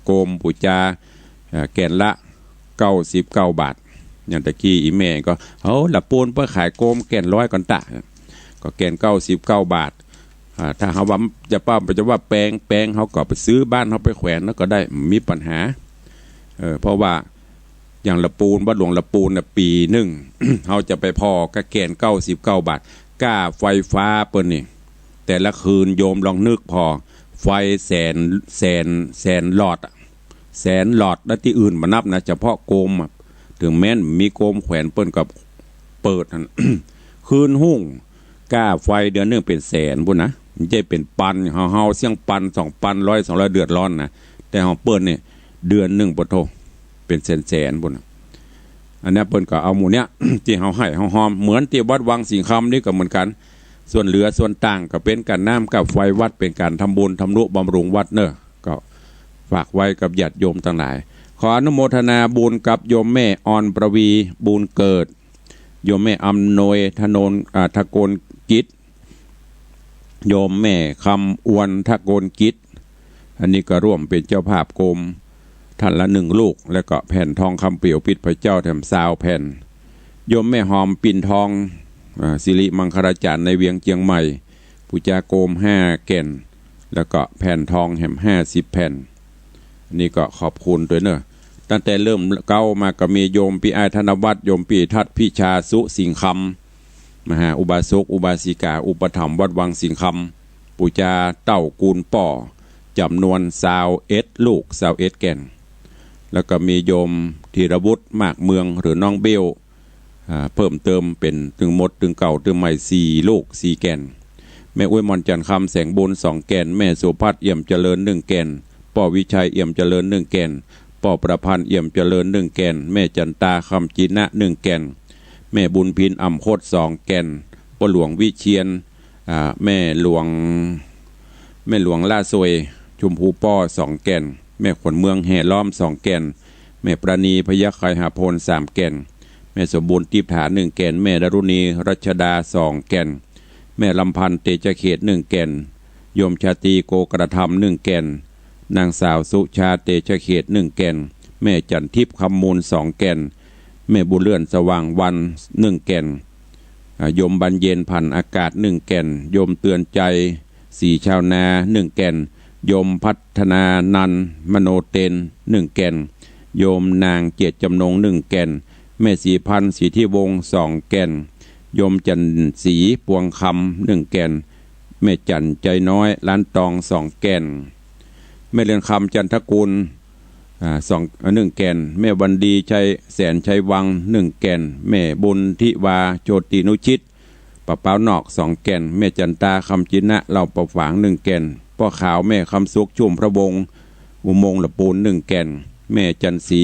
โกมปูชาแก่นละ99 บาทอย่างตะกี้อีแม่ก็ละปูนเพื่อขายโกมแก่น100ก่อนตะก็แก่น99 บาทถ้าเขาว่าจะว่าแปลงเขาก็ไปซื้อบ้านเขาไปแขวนแล้วก็ได้มีปัญหาเพราะว่าอย่างละปูนวัดหลวงละปูนปีหนึ่ง เขาจะไปพอก็แก่น99 บาทก้าไฟฟ้าเปิ้นนี่แต่ละคืนโยมลองนึกพอไฟแสนหลอดแล้วที่อื่นมานับนะเฉพาะโกมถึงแม้นมีโกมแขวนเปิ้นกับเปิด คืนหุ่งก้าไฟเดือนนึงเป็นแสนพุ่นนะไม่ใช่เป็นปันเฮาเสี่ยงปัน2 ปัน100 200เดือดร้อนนะแต่เฮาเปิ้นเนี่ยเดือนนึงบ่โทเป็นแสนพุ่นอันนี้เปิ้นก็เอาหมู่เนี้ย ที่เฮาให้เฮาหอมเหมือนที่วัดวังสิงคำนี่ก็เหมือนกันส่วนเหลือส่วนต่างก็เป็นการน้ำกับไฟวัดเป็นการทำบุญทำนุบำรุงวัดเนอะก็ฝากไว้กับญาติโยมทั้งหลายขออนุโมทนาบุญกับโยมแม่อ่อนประวีบุญเกิดโยมแม่อำนวยทโกนกิจโยมแม่คำอวนทโกนกิจอันนี้ก็ร่วมเป็นเจ้าภาพโกมท่านละ1 ลูกแล้วก็แผ่นทองคำเปลี่ยวปิดพระเจ้าแถม20 แผ่นโยมแม่หอมปิ่นทองสิริมังคลาจารย์ในเวียงเจียงใหม่ปูจาโกม5 แก่นแล้วก็แผ่นทองแหม50 แผ่นนี่ก็ขอบคุณด้วยเนอะตั้งแต่เริ่มเก้ามาก็มีโยมปีไอธนวัฒน์โยมปีทัศพิชาสุสิงคำมหาอุบาสกอุบาสิกาอุปถัมภ์วัดวังสิงคำปูจาเต้ากูลป่อจำนวน21 ลูก21 แก่นแล้วก็มีโยมธีรวุฒิมากเมืองหรือน้องเบลเพิ่มเติมเป็นถึงหมดถึงเก่าถึงใหม่4 ลูก4 แก่นแม่อ้วยมอนจันทร์คำแสงบุญ2 แก่นแม่สุภัทรเอี่ยมเจริญ1 แก่นป่อวิชัยเอี่ยมเจริญ1 แก่นป่อประพันธ์เอี่ยมเจริญ1 แก่นแม่จันตาคำจีนะ1 แก่นแม่บุญพินอ่ำโคตร2 แก่นป่อหลวงวิเชียนแม่หลวงล่าซวยชุมพูป้อ2 แก่นแม่ขวัญเมืองแห่ล้อม2 แก่นแม่ประณีพยัคฆ์ไคหาพล3 แก่นแม่สมบูรณ์ทิพฐา1 แก่นแม่ดารุณีรัชดา2 แก่นแม่ลำพันธ์เตจเขต1 แก่นโยมชาตีโกกระทำ1 แก่นนางสาวสุชาเตชเขต1 แก่นแม่จันทิพย์คำมูล2 แก่นแม่บุญเลื่อนสว่างวัน1 แก่นโยมบรรเย็นพันอากาศ1 แก่นโยมเตือนใจสีชาวนา1 แก่นโยมพัฒนานันมโนเตน1 แก่นโยมนางเกียรติจำนง1 แก่นแม่สีพันธ์สีที่วง2 แก่นโยมจันสีปวงคำ1 แก่นแม่จันใจน้อยล้านตอง2 แก่นแม่เรือนคำจันทกุล1 แก่นแม่วันดีชัยแสนชัยวัง1 แก่นแม่บุญทิวาโจตินุชิตปะเป้านอก2 แก่นแม่จันตาคำจินะเหล่าประฝาง1 แก่นพ่อขาวแม่คำสุกชุ่มพระวงศ์อุโมงค์ละปูน1 แก่นแม่จันสี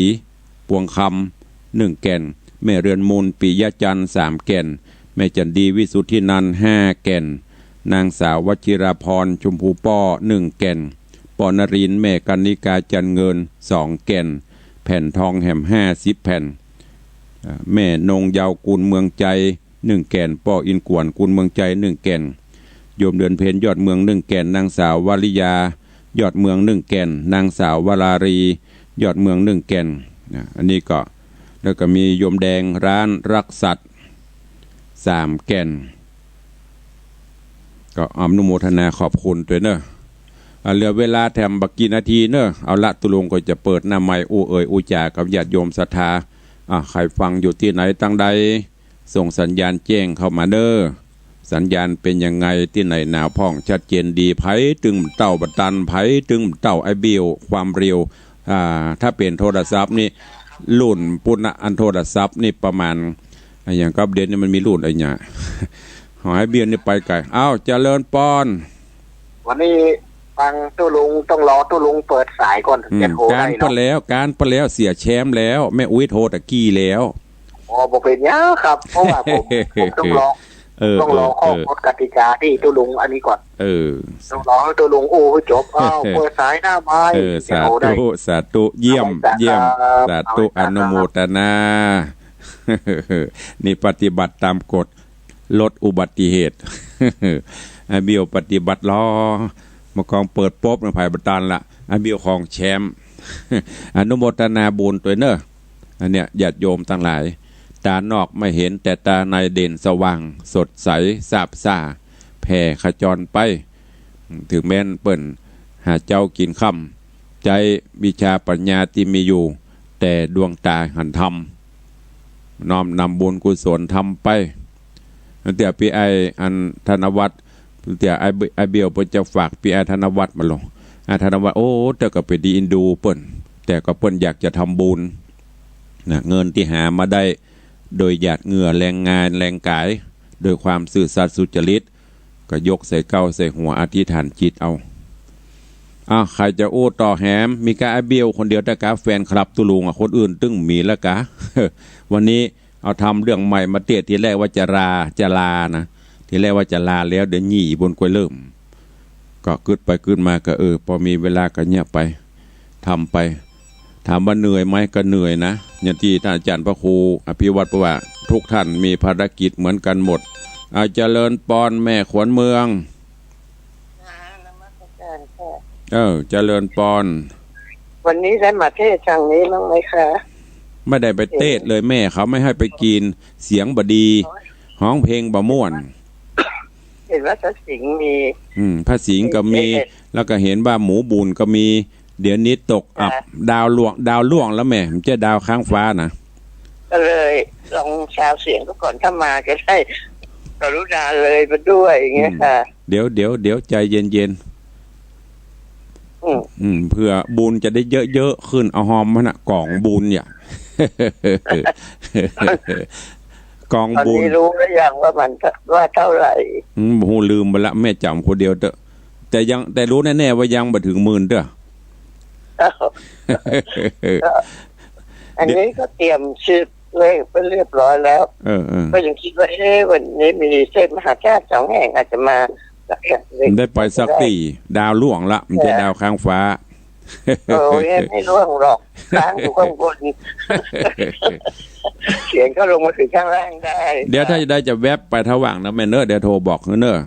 ปวงคำ1 แก่นแม่เรือนมูลปิยจันทร์3 แก่นแม่จันดีวิสุทธินันท์5 แก่นนางสาววชิราพรชมพูป้อ1 แก่นป พ่อนรินทร์แม่กันนิกาจันเงิน2 แก่นแผ่นทองแหม50 แผ่นแม่นงยาวกุลเมืองใจ1 แก่นป้ออินกวนกุลเมืองใจ1 แก่นโยมเดือนเพ็ญยอดเมือง1 แก่นนางสาววริยายอดเมือง1 แก่นนางสาววรารียอดเมือง1 แก่นอันนี้ก็แล้วก็มีโยมแดงร้านรักสัตว์3 แก่นก็อนุโมทนาขอบคุณด้วยเนอะเหลือเวลาแถมบักกี่นาทีเนอะเอาละตุลงก็จะเปิดหน้าไมค์อูจากับญาติโยมศรัทธาใครฟังอยู่ที่ไหนตั้งใดส่งสัญญาณแจ้งเข้ามาเด้อสัญญาณเป็นยังไงที่ไหนหนาวพ่องชัดเจนดีไผตึงเต้าบัตันไผตึงเต้าไอเบียวความเร็วถ้าเป็นโทรศัพท์นี่รุ่นปุ่นอันโทรศัพท์นี่ประมาณอย่างกับเด่นนี่มันมีรุ่นอะไรเนี่ยหอยเบียนนี่ไปไกลเจริญปอนวันนี้ฟังตู้ลุงต้องรอตู้ลุงเปิดสายก่อนจะโทรได้เนาะการเปิดแล้วเสียแชมป์แล้วแม่อุ้ยโทรตะกี้แล้วบอกเป็นยาครับเพราะว่าผมต้องรอข้อกฎกติกาที่ตู้ลุงอันนี้ก่อนต้องรอตู้ลุงจบเปิดสายหน้าไม้สาธุเยี่ยมสาธุอนุโมทนานี่ปฏิบัติตามกฎลดอุบัติเหตุเบียวปฏิบัติล้อมากองเปิดป๊บในภายบัตรละเบียวของแชมป์อนุโมทนาบุญตัวเนอะอันเนี้ยญาติโยมทั้งหลายตานอกไม่เห็นแต่ตาในเด่นสว่างสดใสซาบซ่าแผ่ขจรไปถึงแม้นเปิ่นหาเจ้ากินค่ำใจวิชาปัญญาที่มีอยู่แต่ดวงตาหันธรรมน้อมนำบุญกุศลทำไปเดี๋ยวพี่อันธนวัฒน์เดี๋ยวไอเบียวเปิ้นจะฝากพี่ธนวัฒน์มาลงธนวัฒน์แต่ก็ไปดีอินดูเปิ้นแต่ก็เปิ้นอยากจะทำบุญนะเงินที่หามาได้โดยหยาดเหงื่อแรงงานแรงกายโดยความซื่อสัตย์สุจริตก็ยกใส่เก้าใส่หัวอธิษฐานจิตเอาใครจะต่อแหมมีกาไอเบียวคนเดียวแต่กาแฟนคลับตุลุงคนอื่นตึ้งมีแล้วกะ วันนี้เอาทำเรื่องใหม่มาเตี้ยทีแรกว่าจะลานะทีแรกว่าจะลาแล้วเดี๋ยวหนีบนกล้วยเริ่มก็กึดไปกึดมาก็พอมีเวลาก็เงียบไปทำไปถามว่าเหนื่อยไหมก็เหนื่อยนะอย่างที่ท่านอาจารย์พระครูอภิวัตรบอกว่าทุกท่านมีภารกิจเหมือนกันหมดเจริญปอนแม่ขวัญเมืองเจริญปอนวันนี้ได้มาเทศทางนี้บ้างไหมคะไม่ได้ไปเทศเลยแม่เขาไม่ให้ไปกินเสียงบดีห้องเพลงบะม่วนเห็นว่าพระสิงห์มีพระสิงห์ก็มีแล้วก็เห็นว่าหมูบุญก็มีเดี๋ยวนี้ตกอับดาวล่วงแล้วแม่มันจะดาวค้างฟ้านะก็เลยลองชาวเสียงก็ก่อนถ้ามาจะได้กรุณาเลยมาด้วยอย่างเงี้ยค่ะเดี๋ยวใจเย็นเพื่อบุญจะได้เยอะๆขึ้นเอาหอมมันกล่องบุญเนี่ยกองบุญรู้หรือยังว่ามันว่าเท่าไหร่โหลืมไปละแม่จำคนเดียวเถอะแต่รู้แน่ๆว่ายังบ่ถึง10,000เด้ออันนี้ก็เตรียมชื่อเลขไปเรียบร้อยแล้วก็ยังคิดว่าวันนี้มีเส้นมหาชาติ2 แห่งอาจจะมาได้ไปสักตีดาวล่วงละมันจะดาวค้างฟ้าไม่ล่วงหรอกค้างอยู่ข้างบนเสียงก็ลงมาถึงข้างล่างได้เดี๋ยวถ้าจะได้จะแวบไปทว่างนะแม่เนอเดี๋ยวโทรบอกเนอ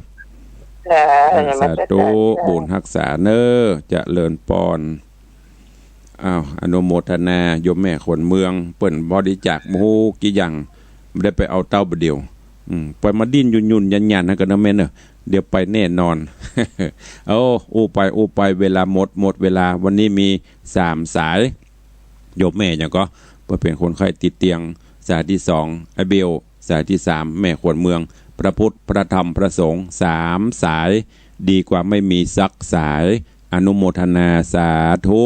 สาธุบุญรักษาเนอจะเลินปอนอนุโมทนาโยมแม่คนเมืองเปิ่นบริจาคหมูกี่อย่างไม่ได้ไปเอาเต้าบเดียวปล่อยมาดิ้นยุ่นยันนะกันนะแม่เนอเดี๋ยวไปแน่นอนอู้ไปเวลาหมดเวลาวันนี้มี3 สายโยมแม่อย่างก็เป็นคนไข้ติดเตียงสายที่2ไอเบลสายที่3แม่ขวัญเมืองพระพุทธพระธรรมพระสงฆ์3 สายดีกว่าไม่มีสักสายอนุโมทนาสาธุ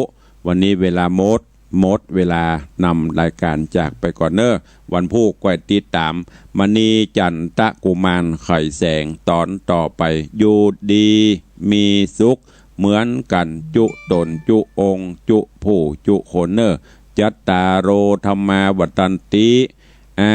วันนี้เวลาหมดเวลานำรายการจากไปก่อนเนอวันผู้กวยติดตามมณีจันตะกุมารไข่แสงตอนต่อไปอยู่ดีมีสุขเหมือนกันจุตนจุองจุผู้จุคนเนอจัตตาโรธรรมาวัตันติ